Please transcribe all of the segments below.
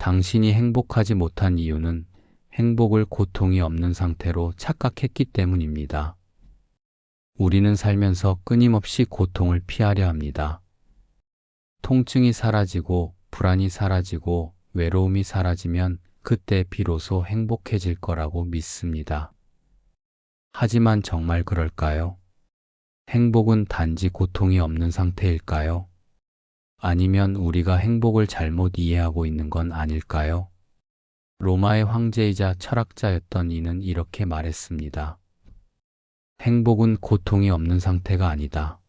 당신이 행복하지 못한 이유는 행복을 고통이 없는 상태로 착각했기 때문입니다. 우리는 살면서 끊임없이 고통을 피하려 합니다. 통증이 사라지고 불안이 사라지고 외로움이 사라지면 그때 비로소 행복해질 거라고 믿습니다. 하지만 정말 그럴까요? 행복은 단지 고통이 없는 상태일까요? 아니면 우리가 행복을 잘못 이해하고 있는 건 아닐까요? 로마의 황제이자 철학자였던 이는 이렇게 말했습니다. 행복은 고통이 없는 상태가 아니다.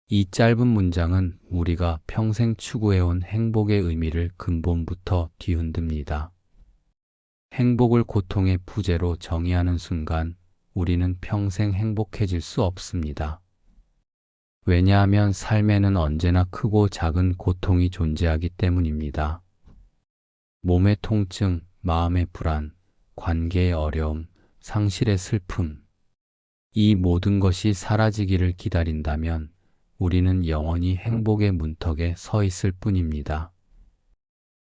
이 짧은 문장은 우리가 평생 추구해온 행복의 의미를 근본부터 뒤흔듭니다. 행복을 고통의 부재로 정의하는 순간 우리는 평생 행복해질 수 없습니다. 왜냐하면 삶에는 언제나 크고 작은 고통이 존재하기 때문입니다. 몸의 통증, 마음의 불안, 관계의 어려움, 상실의 슬픔, 이 모든 것이 사라지기를 기다린다면 우리는 영원히 행복의 문턱에 서 있을 뿐입니다.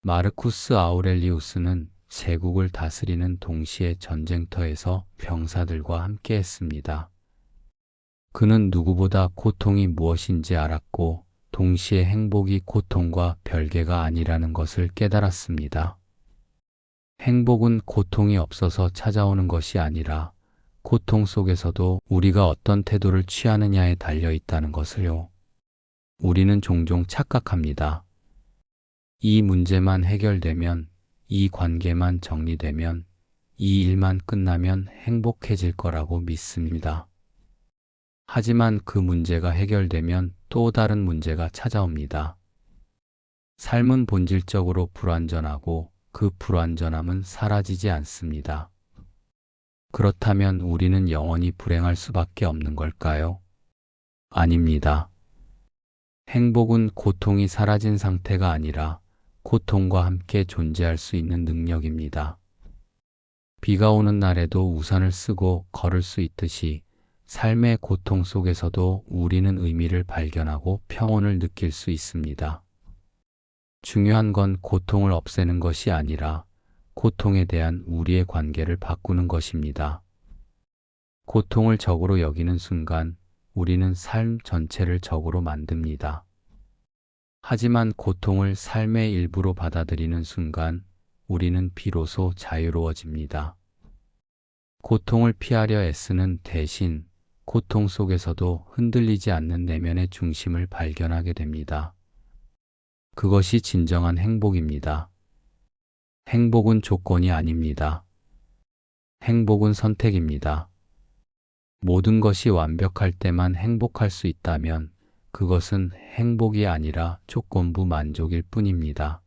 마르쿠스 아우렐리우스는 제국을 다스리는 동시에 전쟁터에서 병사들과 함께 했습니다. 그는 누구보다 고통이 무엇인지 알았고 동시에 행복이 고통과 별개가 아니라는 것을 깨달았습니다. 행복은 고통이 없어서 찾아오는 것이 아니라 고통 속에서도 우리가 어떤 태도를 취하느냐에 달려 있다는 것을요. 우리는 종종 착각합니다. 이 문제만 해결되면, 이 관계만 정리되면, 이 일만 끝나면 행복해질 거라고 믿습니다. 하지만 그 문제가 해결되면 또 다른 문제가 찾아옵니다. 삶은 본질적으로 불완전하고 그 불완전함은 사라지지 않습니다. 그렇다면 우리는 영원히 불행할 수밖에 없는 걸까요? 아닙니다. 행복은 고통이 사라진 상태가 아니라 고통과 함께 존재할 수 있는 능력입니다. 비가 오는 날에도 우산을 쓰고 걸을 수 있듯이 삶의 고통 속에서도 우리는 의미를 발견하고 평온을 느낄 수 있습니다. 중요한 건 고통을 없애는 것이 아니라 고통에 대한 우리의 관계를 바꾸는 것입니다. 고통을 적으로 여기는 순간 우리는 삶 전체를 적으로 만듭니다. 하지만 고통을 삶의 일부로 받아들이는 순간 우리는 비로소 자유로워집니다. 고통을 피하려 애쓰는 대신 고통 속에서도 흔들리지 않는 내면의 중심을 발견하게 됩니다. 그것이 진정한 행복입니다. 행복은 조건이 아닙니다. 행복은 선택입니다. 모든 것이 완벽할 때만 행복할 수 있다면 그것은 행복이 아니라 조건부 만족일 뿐입니다.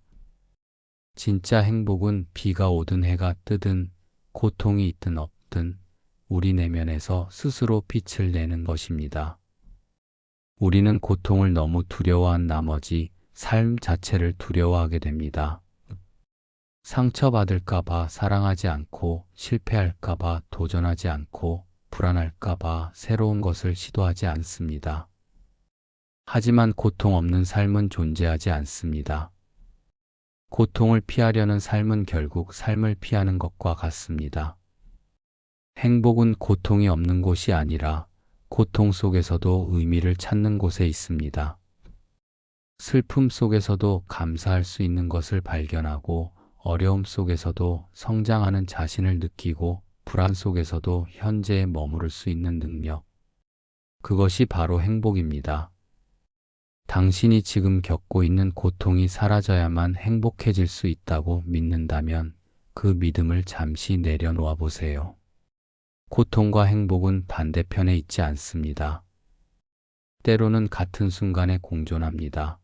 진짜 행복은 비가 오든 해가 뜨든 고통이 있든 없든 우리 내면에서 스스로 빛을 내는 것입니다. 우리는 고통을 너무 두려워한 나머지 삶 자체를 두려워하게 됩니다. 상처받을까봐 사랑하지 않고 실패할까봐 도전하지 않고 불안할까봐 새로운 것을 시도하지 않습니다. 하지만 고통 없는 삶은 존재하지 않습니다. 고통을 피하려는 삶은 결국 삶을 피하는 것과 같습니다. 행복은 고통이 없는 곳이 아니라 고통 속에서도 의미를 찾는 곳에 있습니다. 슬픔 속에서도 감사할 수 있는 것을 발견하고 어려움 속에서도 성장하는 자신을 느끼고 불안 속에서도 현재에 머무를 수 있는 능력. 그것이 바로 행복입니다. 당신이 지금 겪고 있는 고통이 사라져야만 행복해질 수 있다고 믿는다면 그 믿음을 잠시 내려놓아 보세요. 고통과 행복은 반대편에 있지 않습니다. 때로는 같은 순간에 공존합니다.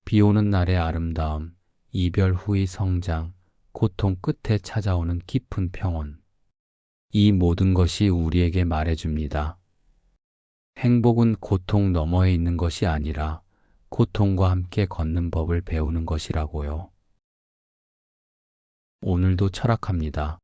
비 오는 날의 아름다움, 이별 후의 성장, 고통 끝에 찾아오는 깊은 평온. 이 모든 것이 우리에게 말해줍니다. 행복은 고통 너머에 있는 것이 아니라 고통과 함께 걷는 법을 배우는 것이라고요. 오늘도 철학합니다.